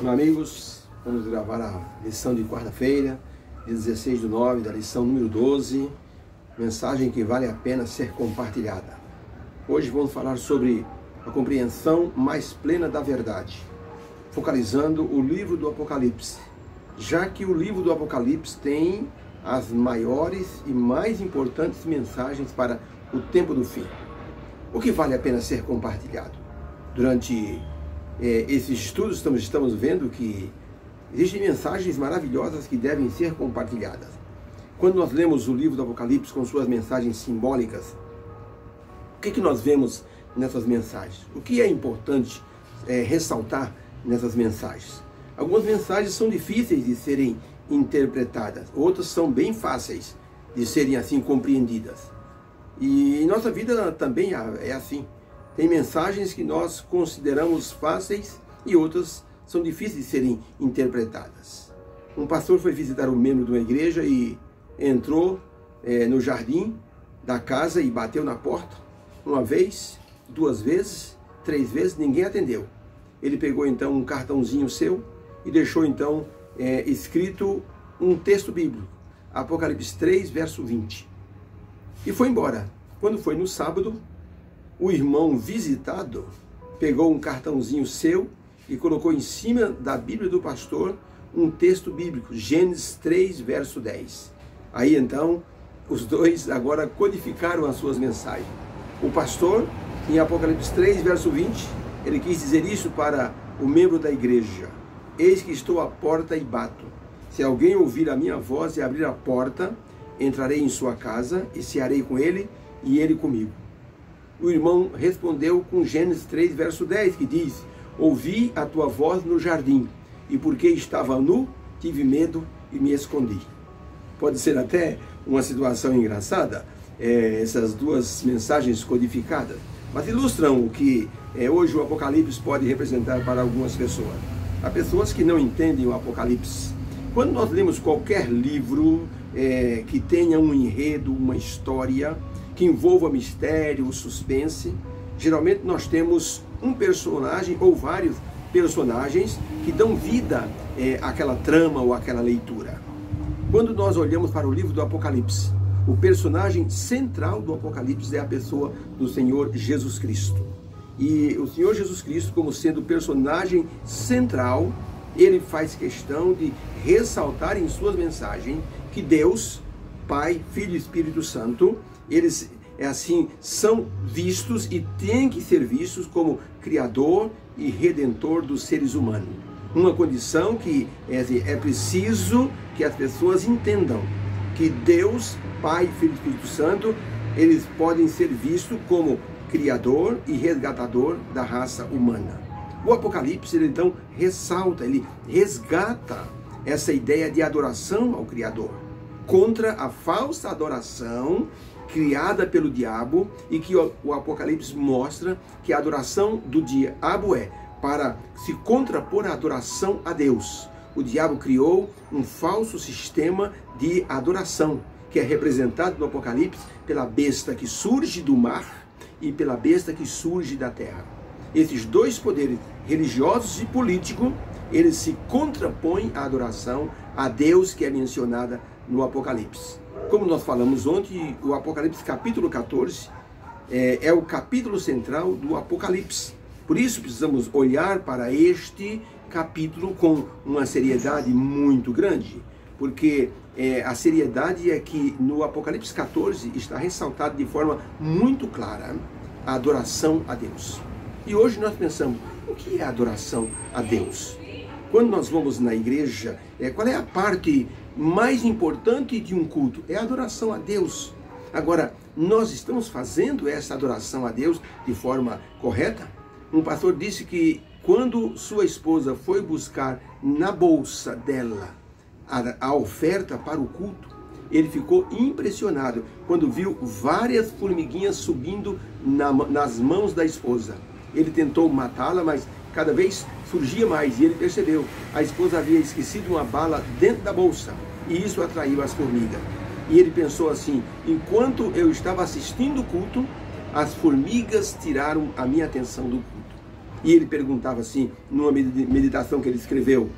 Olá amigos, vamos gravar a lição de quarta-feira, dia 16/9, da lição número 12, mensagem que vale a pena ser compartilhada. Hoje vamos falar sobre a compreensão mais plena da verdade, focalizando o livro do Apocalipse, já que o livro do Apocalipse tem as maiores e mais importantes mensagens para o tempo do fim. O que vale a pena ser compartilhado? Durante esses estudos estamos vendo que existem mensagens maravilhosas que devem ser compartilhadas. Quando nós lemos o livro do Apocalipse com suas mensagens simbólicas, o que nós vemos nessas mensagens? O que é importante ressaltar nessas mensagens? Algumas mensagens são difíceis de serem interpretadas, outras são bem fáceis de serem assim compreendidas. E em nossa vida também é assim. Tem mensagens que nós consideramos fáceis e outras são difíceis de serem interpretadas. Um pastor foi visitar um membro de uma igreja e entrou no jardim da casa e bateu na porta. Uma vez, duas vezes, três vezes, ninguém atendeu. Ele pegou então um cartãozinho seu e deixou então escrito um texto bíblico, Apocalipse 3, verso 20. E foi embora. Quando foi no sábado, o irmão visitado pegou um cartãozinho seu e colocou em cima da Bíblia do pastor um texto bíblico, Gênesis 3, verso 10. Aí então, os dois agora codificaram as suas mensagens. O pastor, em Apocalipse 3, verso 20, ele quis dizer isso para o membro da igreja: eis que estou à porta e bato. Se alguém ouvir a minha voz e abrir a porta, entrarei em sua casa e cearei com ele e ele comigo. O irmão respondeu com Gênesis 3, verso 10, que diz: ouvi a tua voz no jardim, e porque estava nu, tive medo e me escondi. Pode ser até uma situação engraçada, essas duas mensagens codificadas, mas ilustram o que hoje o Apocalipse pode representar para algumas pessoas. Há pessoas que não entendem o Apocalipse. Quando nós lemos qualquer livro que tenha um enredo, uma história, que envolva mistério, suspense, geralmente nós temos um personagem ou vários personagens que dão vida àquela trama ou àquela leitura. Quando nós olhamos para o livro do Apocalipse, o personagem central do Apocalipse é a pessoa do Senhor Jesus Cristo. E o Senhor Jesus Cristo, como sendo o personagem central, ele faz questão de ressaltar em suas mensagens que Deus, Pai, Filho e Espírito Santo, eles são vistos e têm que ser vistos como Criador e Redentor dos seres humanos. Uma condição que é preciso que as pessoas entendam que Deus, Pai, Filho e Espírito Santo, eles podem ser vistos como Criador e Resgatador da raça humana. O Apocalipse, ele então ressalta, ele resgata essa ideia de adoração ao Criador, contra a falsa adoração criada pelo diabo, e que o Apocalipse mostra que a adoração do diabo é para se contrapor à adoração a Deus. O diabo criou um falso sistema de adoração, que é representado no Apocalipse pela besta que surge do mar e pela besta que surge da terra. Esses dois poderes, religiosos e políticos, eles se contrapõem à adoração a Deus que é mencionada no Apocalipse. Como nós falamos ontem, o Apocalipse capítulo 14 é o capítulo central do Apocalipse. Por isso precisamos olhar para este capítulo com uma seriedade muito grande, porque a seriedade é que no Apocalipse 14 está ressaltado de forma muito clara a adoração a Deus. E hoje nós pensamos, o que é adoração a Deus? Quando nós vamos na igreja, qual é a parte mais importante de um culto? É a adoração a Deus. Agora, nós estamos fazendo essa adoração a Deus de forma correta? Um pastor disse que quando sua esposa foi buscar na bolsa dela a oferta para o culto, ele ficou impressionado quando viu várias formiguinhas subindo nas mãos da esposa. Ele tentou matá-la, mas cada vez surgia mais, e ele percebeu, a esposa havia esquecido uma bala dentro da bolsa, e isso atraiu as formigas. E ele pensou assim: enquanto eu estava assistindo o culto, as formigas tiraram a minha atenção do culto. E ele perguntava assim, numa meditação que ele escreveu,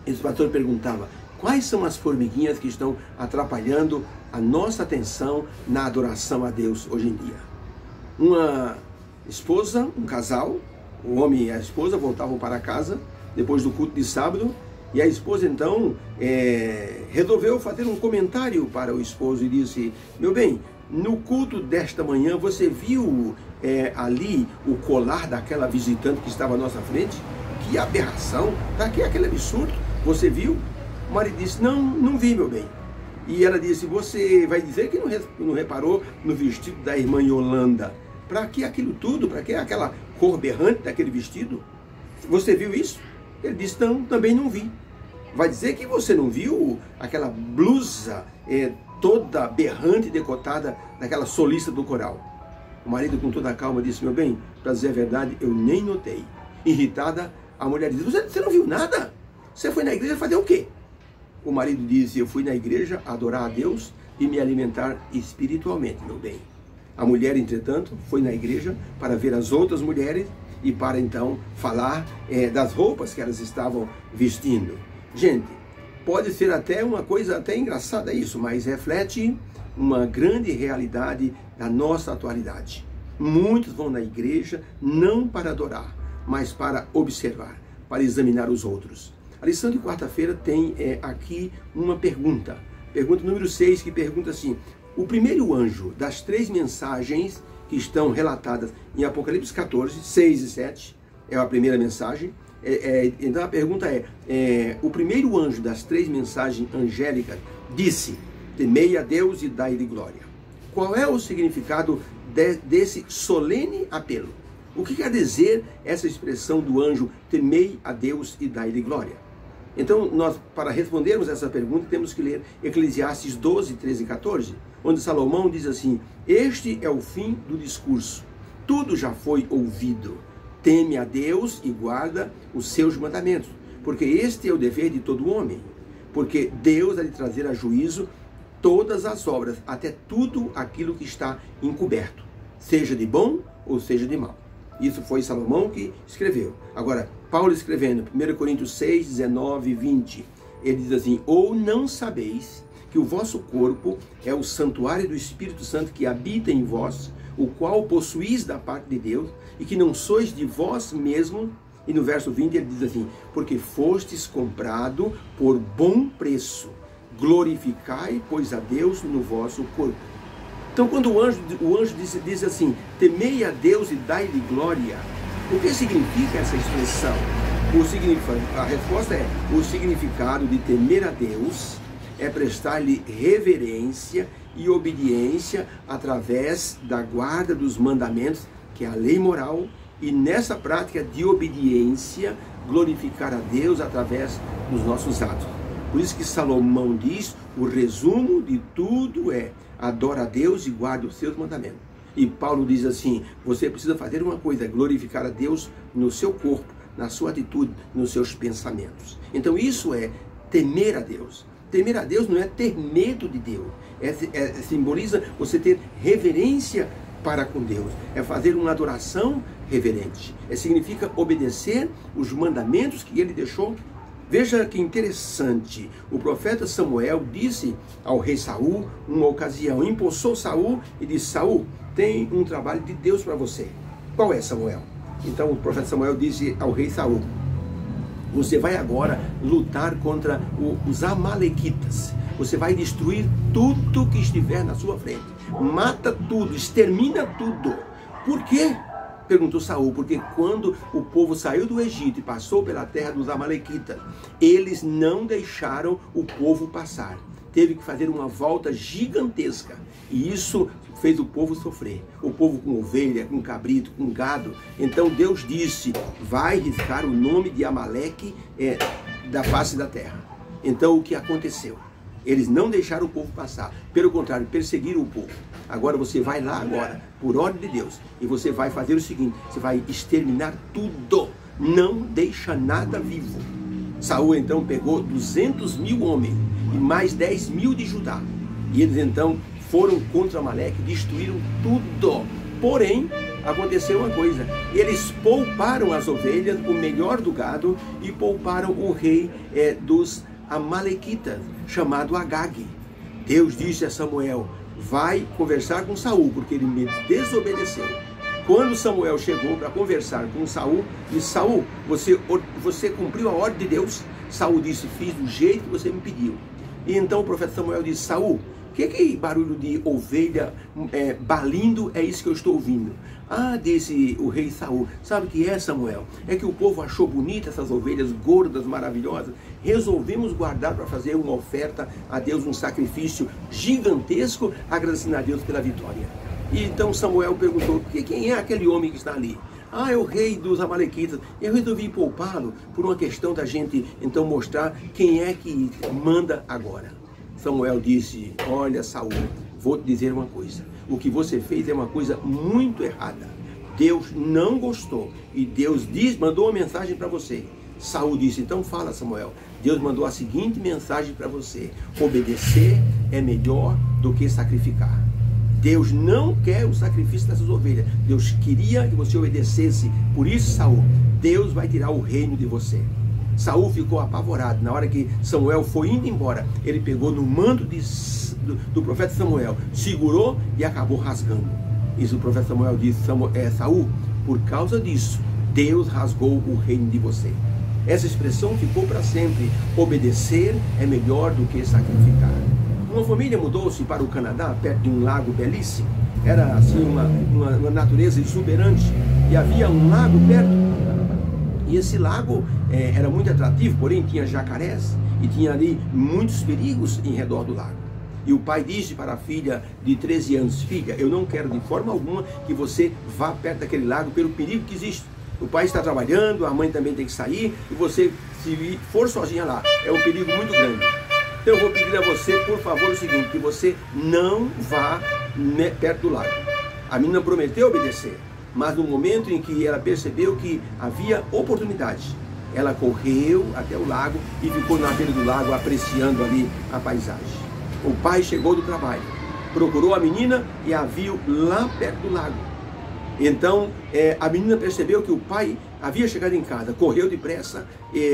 esse pastor perguntava: quais são as formiguinhas que estão atrapalhando a nossa atenção na adoração a Deus hoje em dia? Uma esposa, um casal, o homem e a esposa voltavam para casa depois do culto de sábado, e a esposa então resolveu fazer um comentário para o esposo e disse: meu bem, no culto desta manhã você viu ali o colar daquela visitante que estava à nossa frente? Que aberração! Tá aqui aquele absurdo, você viu? O marido disse: não vi, meu bem. E ela disse: você vai dizer que não reparou no vestido da irmã Yolanda? Para que aquilo tudo? Para que aquela cor berrante daquele vestido? Você viu isso? Ele disse: não, também não vi. Vai dizer que você não viu aquela blusa toda berrante e decotada daquela solista do coral? O marido, com toda a calma, disse: meu bem, para dizer a verdade, eu nem notei. Irritada, a mulher disse: você não viu nada? Você foi na igreja fazer o quê? O marido disse: eu fui na igreja adorar a Deus e me alimentar espiritualmente, meu bem. A mulher, entretanto, foi na igreja para ver as outras mulheres e para então falar das roupas que elas estavam vestindo. Gente, pode ser até uma coisa até engraçada isso, mas reflete uma grande realidade da nossa atualidade. Muitos vão na igreja não para adorar, mas para observar, para examinar os outros. A lição de quarta-feira tem aqui uma pergunta. Pergunta número 6, que pergunta assim: o primeiro anjo das 3 mensagens que estão relatadas em Apocalipse 14, 6 e 7, é a primeira mensagem. Então a pergunta o primeiro anjo das 3 mensagens angélicas disse: temei a Deus e dai-lhe glória. Qual é o significado desse solene apelo? O que quer dizer essa expressão do anjo: temei a Deus e dai-lhe glória? Então, nós, para respondermos essa pergunta, temos que ler Eclesiastes 12, 13 e 14, onde Salomão diz assim: este é o fim do discurso, tudo já foi ouvido. Teme a Deus e guarda os seus mandamentos, porque este é o dever de todo homem. Porque Deus há de trazer a juízo todas as obras, até tudo aquilo que está encoberto, seja de bom ou seja de mal. Isso foi Salomão que escreveu. Agora, Paulo escrevendo, 1 Coríntios 6, 19 e 20, ele diz assim: ou não sabeis que o vosso corpo é o santuário do Espírito Santo que habita em vós, o qual possuís da parte de Deus, e que não sois de vós mesmo? E no verso 20 ele diz assim: porque fostes comprado por bom preço, glorificai, pois, a Deus no vosso corpo. Então, quando o anjo diz assim: temei a Deus e dai-lhe glória, o que significa essa expressão? A resposta é: o significado de temer a Deus é prestar-lhe reverência e obediência através da guarda dos mandamentos, que é a lei moral, e nessa prática de obediência, glorificar a Deus através dos nossos atos. Por isso que Salomão diz: o resumo de tudo é: adora a Deus e guarda os seus mandamentos. E Paulo diz assim: você precisa fazer uma coisa, glorificar a Deus no seu corpo, na sua atitude, nos seus pensamentos. Então isso é temer a Deus. Temer a Deus não é ter medo de Deus, simboliza você ter reverência para com Deus, é fazer uma adoração reverente, significa obedecer os mandamentos que ele deixou. Veja que interessante, o profeta Samuel disse ao rei Saul, numa ocasião, impulsou Saul e disse: Saul, tem um trabalho de Deus para você. Qual é, Samuel? Então o profeta Samuel disse ao rei Saul: você vai agora lutar contra os amalequitas, você vai destruir tudo que estiver na sua frente, mata tudo, extermina tudo. Por quê? Perguntou Saul. Porque quando o povo saiu do Egito e passou pela terra dos amalequitas, eles não deixaram o povo passar. Teve que fazer uma volta gigantesca. E isso fez o povo sofrer. O povo com ovelha, com cabrito, com gado. Então Deus disse: vai riscar o nome de Amaleque da face da terra. Então o que aconteceu? Eles não deixaram o povo passar. Pelo contrário, perseguiram o povo. Agora você vai lá agora, por ordem de Deus, e você vai fazer o seguinte: você vai exterminar tudo. Não deixa nada vivo. Saul então pegou 200.000 homens e mais 10.000 de Judá. E eles então foram contra Amaleque, destruíram tudo. Porém, aconteceu uma coisa: eles pouparam as ovelhas, o melhor do gado, e pouparam o rei dos amalequitas, chamado Agag. Deus disse a Samuel: vai conversar com Saul, porque ele me desobedeceu. Quando Samuel chegou para conversar com Saul, disse: Saul, você cumpriu a ordem de Deus? Saul disse: fiz do jeito que você me pediu. E então o profeta Samuel disse: Saul, que barulho de ovelha balindo é isso que eu estou ouvindo? Ah, disse o rei Saul: sabe o que é, Samuel? É que o povo achou bonita essas ovelhas gordas, maravilhosas. Resolvemos guardar para fazer uma oferta a Deus, um sacrifício gigantesco, agradecendo a Deus pela vitória. E então Samuel perguntou: quem é aquele homem que está ali? Ah, é o rei dos amalequitas. Eu resolvi poupá-lo por uma questão da gente então mostrar quem é que manda agora. Samuel disse: olha, Saul, vou te dizer uma coisa. O que você fez é uma coisa muito errada. Deus não gostou. E Deus mandou uma mensagem para você. Saul disse: então fala, Samuel. Deus mandou a seguinte mensagem para você: obedecer é melhor do que sacrificar. Deus não quer o sacrifício dessas ovelhas. Deus queria que você obedecesse. Por isso, Saul, Deus vai tirar o reino de você. Saul ficou apavorado. Na hora que Samuel foi indo embora, ele pegou no manto do profeta Samuel, segurou e acabou rasgando. Isso o profeta Samuel disse: Saul, por causa disso, Deus rasgou o reino de você. Essa expressão ficou para sempre: obedecer é melhor do que sacrificar. Uma família mudou-se para o Canadá, perto de um lago belíssimo. Era assim uma natureza exuberante. E havia um lago perto. E esse lago era muito atrativo, porém tinha jacarés e tinha ali muitos perigos em redor do lago. E o pai disse para a filha de 13 anos: filha, eu não quero de forma alguma que você vá perto daquele lago pelo perigo que existe. O pai está trabalhando, a mãe também tem que sair, e você, se for sozinha lá, é um perigo muito grande. Então eu vou pedir a você, por favor, o seguinte: que você não vá perto do lago. A menina prometeu obedecer, mas no momento em que ela percebeu que havia oportunidade, ela correu até o lago e ficou na beira do lago apreciando ali a paisagem. O pai chegou do trabalho, procurou a menina e a viu lá perto do lago. Então a menina percebeu que o pai havia chegado em casa, correu depressa,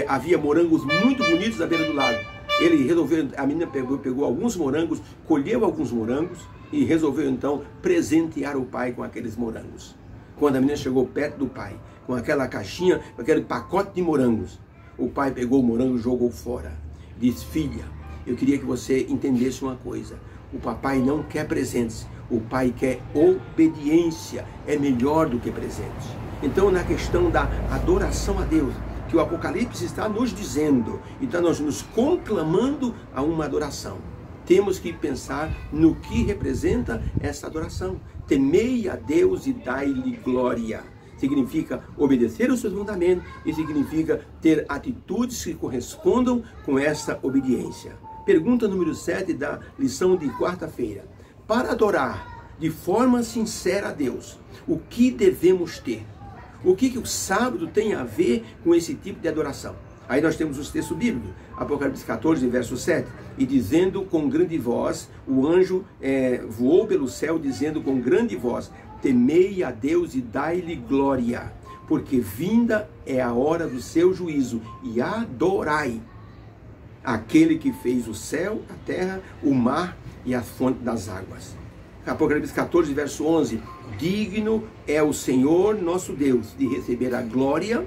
havia morangos muito bonitos na beira do lago. Ele resolveu, a menina pegou alguns morangos, colheu alguns morangos e resolveu então presentear o pai com aqueles morangos. Quando a menina chegou perto do pai, com aquela caixinha, com aquele pacote de morangos, o pai pegou o morango e jogou fora. Disse: filha, eu queria que você entendesse uma coisa: o papai não quer presentes, o pai quer obediência, é melhor do que presentes. Então, na questão da adoração a Deus, que o Apocalipse está nos dizendo, então nós nos conclamando a uma adoração, temos que pensar no que representa essa adoração. Temei a Deus e dai-lhe glória. Significa obedecer os seus mandamentos e significa ter atitudes que correspondam com essa obediência. Pergunta número 7 da lição de quarta-feira: para adorar de forma sincera a Deus, o que devemos ter? O que o sábado tem a ver com esse tipo de adoração? Aí nós temos os textos bíblicos, Apocalipse 14, verso 7, e dizendo com grande voz, o anjo voou pelo céu, dizendo com grande voz: temei a Deus e dai-lhe glória, porque vinda é a hora do seu juízo, e adorai aquele que fez o céu, a terra, o mar e a fonte das águas. Apocalipse 14, verso 11, digno é o Senhor nosso Deus de receber a glória,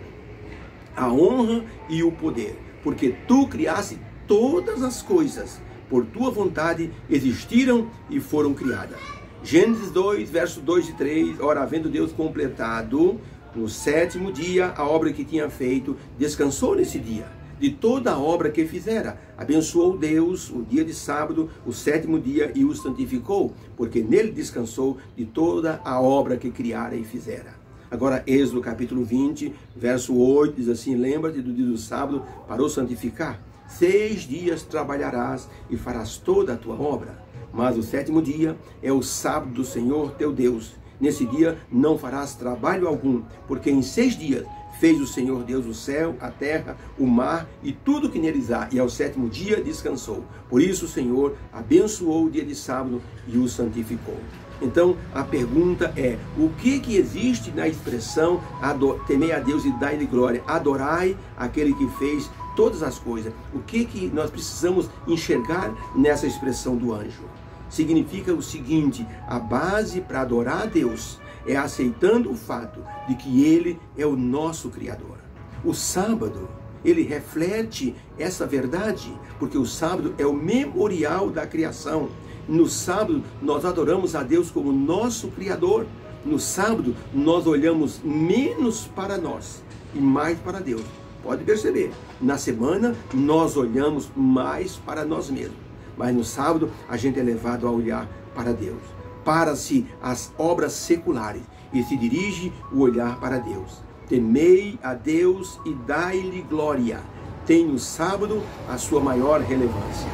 a honra e o poder, porque tu criaste todas as coisas, por tua vontade existiram e foram criadas. Gênesis 2, verso 2 e 3, ora, havendo Deus completado no 7º dia a obra que tinha feito, descansou nesse dia de toda a obra que fizera. Abençoou Deus o dia de sábado, o 7º dia, e o santificou, porque nele descansou de toda a obra que criara e fizera. Agora, Êxodo capítulo 20, verso 8, diz assim: lembra-te do dia do sábado para o santificar. 6 dias trabalharás e farás toda a tua obra, mas o 7º dia é o sábado do Senhor teu Deus. Nesse dia não farás trabalho algum, porque em 6 dias fez o Senhor Deus o céu, a terra, o mar e tudo que neles há, e ao 7º dia descansou. Por isso o Senhor abençoou o dia de sábado e o santificou. Então a pergunta é: o que existe na expressão temei a Deus e dai-lhe glória? Adorai aquele que fez todas as coisas. O que nós precisamos enxergar nessa expressão do anjo? Significa o seguinte: a base para adorar a Deus é aceitando o fato de que Ele é o nosso Criador. O sábado, ele reflete essa verdade, porque o sábado é o memorial da criação. No sábado, nós adoramos a Deus como nosso Criador. No sábado, nós olhamos menos para nós e mais para Deus. Pode perceber, na semana, nós olhamos mais para nós mesmos. Mas no sábado, a gente é levado a olhar para Deus. Para-se as obras seculares e se dirige o olhar para Deus. Temei a Deus e dai-lhe glória. Tem o sábado a sua maior relevância.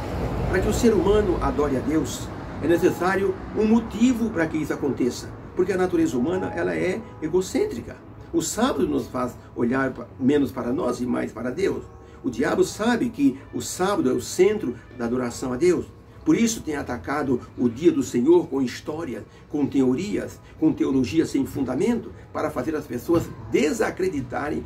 Para que o ser humano adore a Deus, é necessário um motivo para que isso aconteça. Porque a natureza humana, ela é egocêntrica. O sábado nos faz olhar menos para nós e mais para Deus. O diabo sabe que o sábado é o centro da adoração a Deus. Por isso tem atacado o dia do Senhor com histórias, com teorias, com teologia sem fundamento, para fazer as pessoas desacreditarem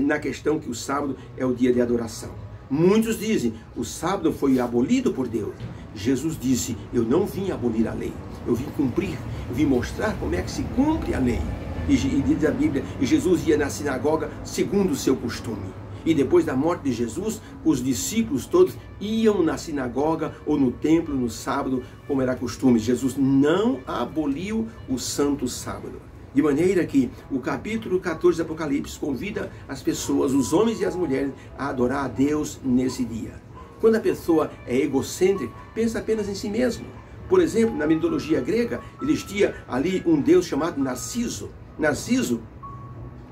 na questão que o sábado é o dia de adoração. Muitos dizem: o sábado foi abolido por Deus. Jesus disse: eu não vim abolir a lei, eu vim cumprir, eu vim mostrar como é que se cumpre a lei. E diz a Bíblia, e Jesus ia na sinagoga segundo o seu costume. E depois da morte de Jesus, os discípulos todos iam na sinagoga ou no templo no sábado, como era costume. Jesus não aboliu o santo sábado. De maneira que o capítulo 14 do Apocalipse convida as pessoas, os homens e as mulheres, a adorar a Deus nesse dia. Quando a pessoa é egocêntrica, pensa apenas em si mesmo. Por exemplo, na mitologia grega, existia ali um deus chamado Narciso. Narciso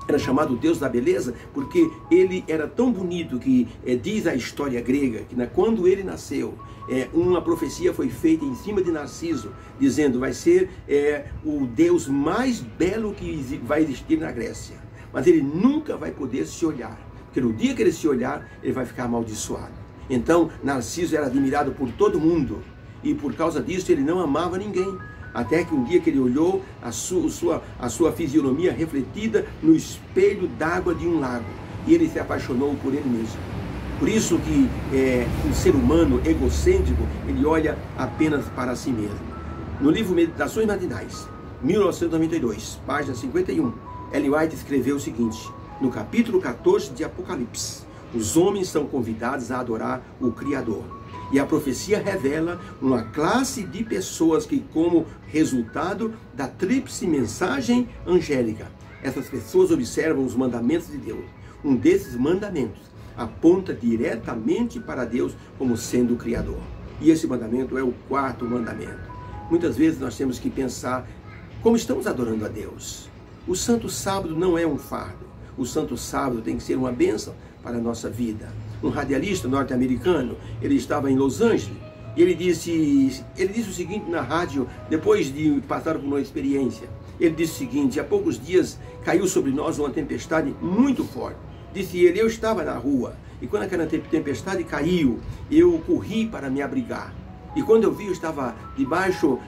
era chamado Deus da beleza, porque ele era tão bonito que diz a história grega, que quando ele nasceu, uma profecia foi feita em cima de Narciso, dizendo: vai ser o Deus mais belo que vai existir na Grécia. Mas ele nunca vai poder se olhar, porque no dia que ele se olhar, ele vai ficar amaldiçoado. Então, Narciso era admirado por todo mundo, e por causa disso ele não amava ninguém. Até que um dia que ele olhou a sua fisionomia refletida no espelho d'água de um lago, e ele se apaixonou por ele mesmo. Por isso que o ser humano egocêntrico, ele olha apenas para si mesmo. No livro Meditações Matinais, 1992, página 51, Ellen White escreveu o seguinte: no capítulo 14 de Apocalipse, os homens são convidados a adorar o Criador. E a profecia revela uma classe de pessoas que, como resultado da tríplice mensagem angélica, essas pessoas observam os mandamentos de Deus. Um desses mandamentos aponta diretamente para Deus como sendo o Criador. E esse mandamento é o quarto mandamento. Muitas vezes nós temos que pensar como estamos adorando a Deus. O Santo Sábado não é um fardo. O Santo Sábado tem que ser uma bênção para a nossa vida. Um radialista norte-americano, ele estava em Los Angeles, e ele disse o seguinte na rádio, depois de passar por uma experiência. Ele disse o seguinte: há poucos dias caiu sobre nós uma tempestade muito forte. Disse ele: eu estava na rua, e quando aquela tempestade caiu, eu corri para me abrigar. E quando eu vi, eu estava debaixo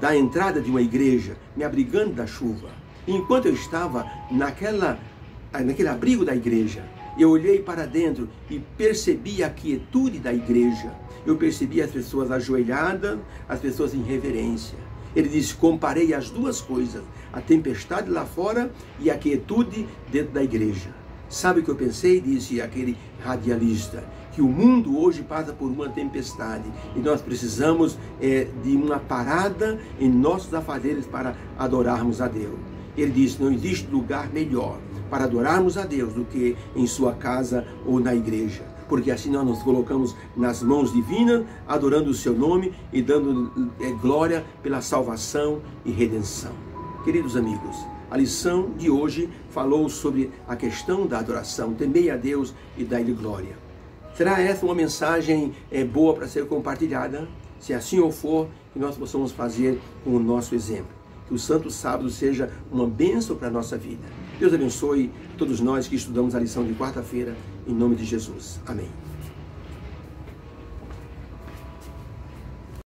da entrada de uma igreja, me abrigando da chuva. E enquanto eu estava naquele abrigo da igreja, eu olhei para dentro e percebi a quietude da igreja. Eu percebi as pessoas ajoelhadas, as pessoas em reverência. Ele disse: comparei as duas coisas, a tempestade lá fora e a quietude dentro da igreja. Sabe o que eu pensei? Disse aquele radialista, que o mundo hoje passa por uma tempestade e nós precisamos de uma parada em nossos afazeres para adorarmos a Deus. Ele disse: não existe lugar melhor para adorarmos a Deus do que em sua casa ou na igreja, porque assim nós nos colocamos nas mãos divinas, adorando o seu nome e dando glória pela salvação e redenção. Queridos amigos, a lição de hoje falou sobre a questão da adoração. Temei a Deus e dai-lhe glória. Será essa uma mensagem boa para ser compartilhada? Se assim ou for, que nós possamos fazer com o nosso exemplo. Que o Santo Sábado seja uma bênção para a nossa vida. Deus abençoe todos nós que estudamos a lição de quarta-feira, em nome de Jesus. Amém.